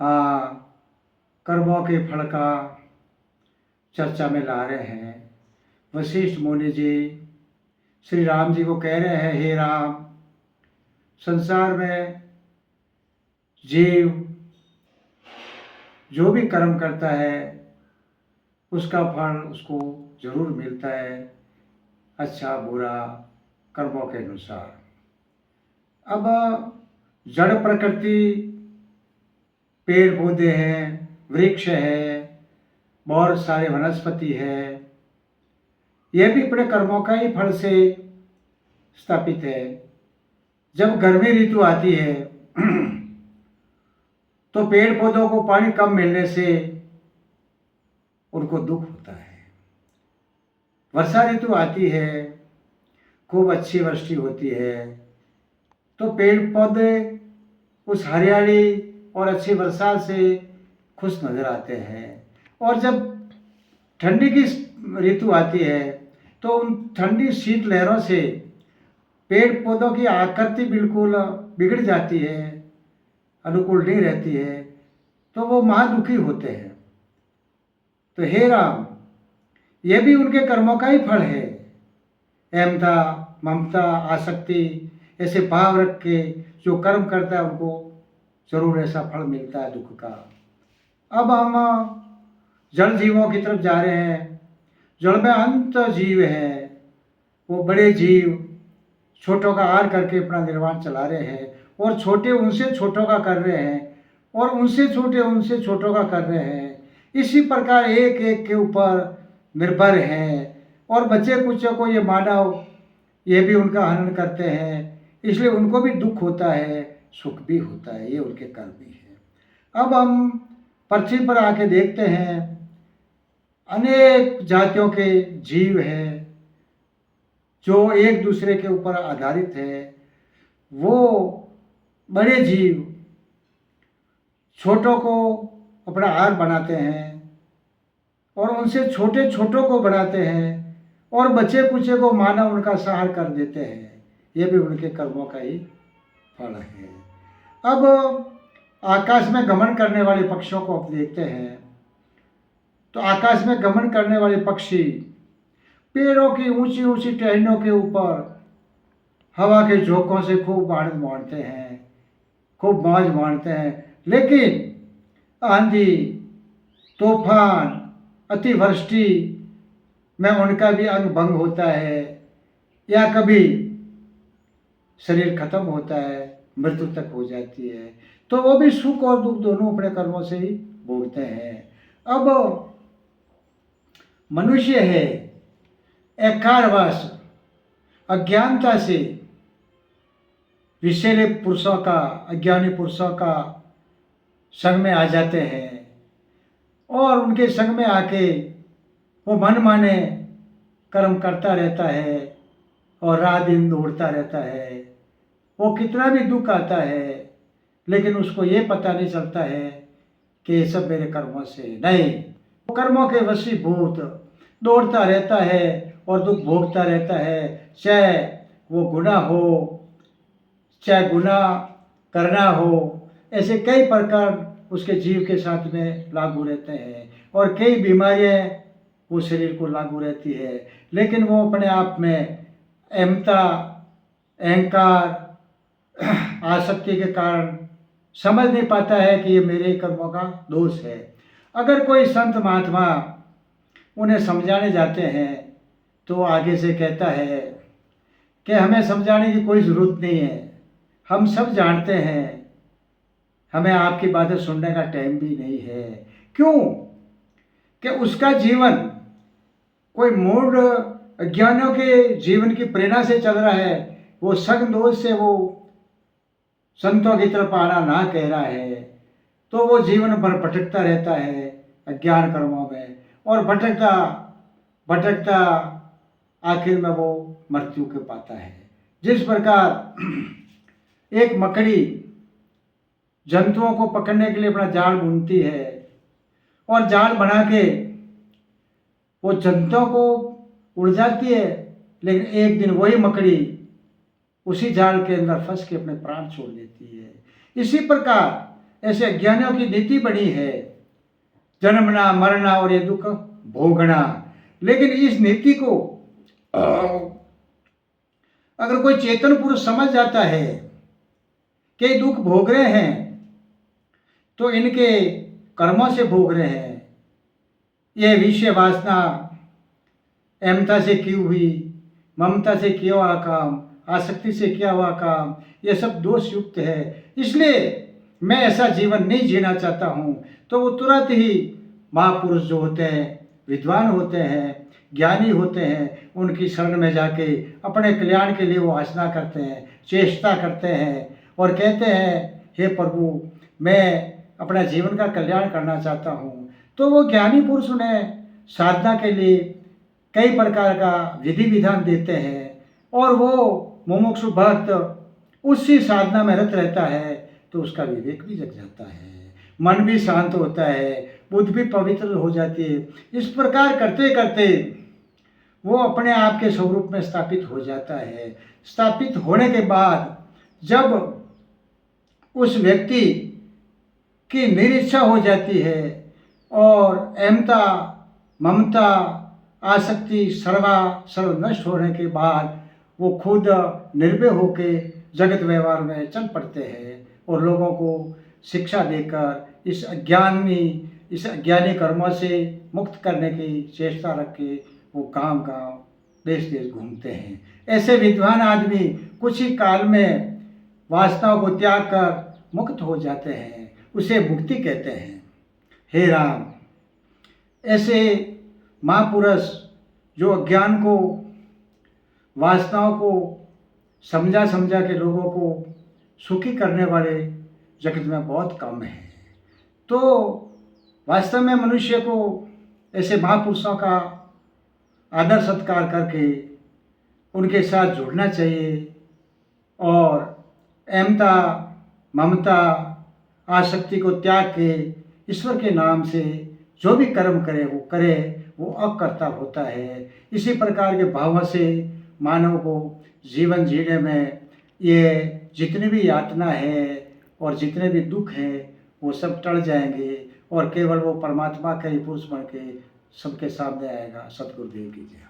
कर्मों के फल का चर्चा में ला रहे हैं। वशिष्ठ मुनि जी श्री राम जी को कह रहे हैं, हे राम, संसार में जीव जो भी कर्म करता है उसका फल उसको जरूर मिलता है, अच्छा बुरा कर्मों के अनुसार। अब जड़ प्रकृति, पेड़ पौधे हैं, वृक्ष है, बहुत सारे वनस्पति है, यह भी अपने कर्मों का ही फल से स्थापित है। जब गर्मी ऋतु आती है तो पेड़ पौधों को पानी कम मिलने से उनको दुख होता है। वर्षा ऋतु आती है, खूब अच्छी वृष्टि होती है, तो पेड़ पौधे उस हरियाली और अच्छी वर्षा से खुश नजर आते हैं। और जब ठंडी की ऋतु आती है तो उन ठंडी शीत लहरों से पेड़ पौधों की आकृति बिल्कुल बिगड़ जाती है, अनुकूल नहीं रहती है, तो वो महादुखी होते हैं। तो हे राम, ये भी उनके कर्मों का ही फल है। अहमता, ममता, आसक्ति ऐसे भाव रख के जो कर्म करता है उनको जरूर ऐसा फल मिलता है दुख का। अब हम जल जीवों की तरफ जा रहे हैं। जल में अंत जीव है, वो बड़े जीव छोटों का आहार करके अपना निर्वाण चला रहे हैं, और छोटे उनसे छोटों का कर रहे हैं, और उनसे छोटों का कर रहे हैं। इसी प्रकार एक एक के ऊपर निर्भर हैं, और बच्चे कुचे को ये मानव ये भी उनका हनन करते हैं, इसलिए उनको भी दुख होता है, सुख भी होता है, ये उनके कर्म ही है। अब हम पृथ्वी पर आके देखते हैं, अनेक जातियों के जीव हैं जो एक दूसरे के ऊपर आधारित है। वो बड़े जीव छोटों को अपना आहार बनाते हैं, और उनसे छोटे छोटों को बनाते हैं, और बच्चे कुचे को मानव उनका सहार कर देते हैं। ये भी उनके कर्मों का ही फल है। अब आकाश में गमन करने वाले पक्षियों को आप देखते हैं, तो आकाश में गमन करने वाले पक्षी पेड़ों की ऊंची ऊंची टहनियों के ऊपर हवा के झोंकों से खूब आनंद माणते हैं, खूब मौज माणते हैं। लेकिन आंधी, तूफान, अतिवृष्टि में उनका भी अंग भंग होता है, या कभी शरीर खत्म होता है, मृत्यु तक हो जाती है, तो वो भी सुख और दुख दोनों अपने कर्मों से ही भोगते हैं। अब मनुष्य है अहंकारवश, अज्ञानता से विषैले पुरुषों का, अज्ञानी पुरुषों का संग में आ जाते हैं, और उनके संग में आके वो मन माने कर्म करता रहता है, और रात दिन दौड़ता रहता है। वो कितना भी दुख आता है, लेकिन उसको ये पता नहीं चलता है कि ये सब मेरे कर्मों से नहीं। वो कर्मों के वशीभूत दौड़ता रहता है और दुख भोगता रहता है, चाहे वो गुनाह हो, चाहे गुनाह करना हो। ऐसे कई प्रकार उसके जीव के साथ में लागू रहते हैं, और कई बीमारियां वो शरीर को लागू रहती है, लेकिन वो अपने आप में अहमता, अहंकार, आसक्ति के कारण समझ नहीं पाता है कि ये मेरे कर्मों का दोष है। अगर कोई संत महात्मा उन्हें समझाने जाते हैं तो आगे से कहता है कि हमें समझाने की कोई ज़रूरत नहीं है, हम सब जानते हैं, हमें आपकी बातें सुनने का टाइम भी नहीं है। क्यों? कि उसका जीवन कोई मूढ़ अज्ञानियों के जीवन की प्रेरणा से चल रहा है। वो संग दोष से वो संतों की तरफ आना ना कह रहा है, तो वो जीवन भर भटकता रहता है अज्ञान कर्मों में, और भटकता भटकता आखिर में वो मृत्यु के पाता है। जिस प्रकार एक मकड़ी जंतुओं को पकड़ने के लिए अपना जाल बुनती है, और जाल बना के वो जंतुओं को उड़ जाती है, लेकिन एक दिन वही मकड़ी उसी जाल के अंदर फंस के अपने प्राण छोड़ देती है। इसी प्रकार ऐसे अज्ञानियों की नीति बनी है, जन्मना मरना और ये दुख भोगना। लेकिन इस नीति को अगर कोई चेतन पुरुष समझ जाता है कि दुख भोग रहे हैं तो इनके कर्मों से भोग रहे हैं, ये विषय वासना अहमता से की हुई, ममता से किया हुआ काम, आसक्ति से किया हुआ काम, ये सब दोष युक्त है, इसलिए मैं ऐसा जीवन नहीं जीना चाहता हूँ। तो वो तुरंत ही महापुरुष जो होते हैं, विद्वान होते हैं, ज्ञानी होते हैं, उनकी शरण में जाके अपने कल्याण के लिए वो आचना करते हैं, चेष्टा करते हैं और कहते हैं, हे प्रभु मैं अपना जीवन का कल्याण करना चाहता हूँ। तो वो ज्ञानी पुरुष उन्हें साधना के लिए कई प्रकार का विधि विधान देते हैं और वो मुमुक्षु भक्त उसी साधना में रत रहता है तो उसका विवेक भी जग जाता है, मन भी शांत होता है, बुद्धि भी पवित्र हो जाती है। इस प्रकार करते करते वो अपने आप के स्वरूप में स्थापित हो जाता है। स्थापित होने के बाद जब उस व्यक्ति की निरीक्षा हो जाती है और अहमता ममता आसक्ति सर्व नष्ट होने के बाद वो खुद निर्भय होकर जगत व्यवहार में चल पड़ते हैं और लोगों को शिक्षा देकर इस अज्ञानी कर्मों से मुक्त करने की चेष्टा रख के वो गांव गांव देश देश घूमते हैं। ऐसे विद्वान आदमी कुछ ही काल में वासनाओं को त्याग कर मुक्त हो जाते हैं, उसे मुक्ति कहते हैं। हे राम, ऐसे महापुरुष जो अज्ञान को वासनाओं को समझा के लोगों को सुखी करने वाले जगत में बहुत कम है। तो वास्तव में मनुष्य को ऐसे महापुरुषों का आदर सत्कार करके उनके साथ जुड़ना चाहिए और अहमता ममता आसक्ति को त्याग के ईश्वर के नाम से जो भी कर्म करे वो अकर्ता होता है। इसी प्रकार के भावों से मानव को जीवन जीने में ये जितनी भी यातना है और जितने भी दुख हैं वो सब टल जाएंगे और केवल वो परमात्मा का ही पुरुष बन के सबके सामने आएगा। सतगुरुदेव की जय।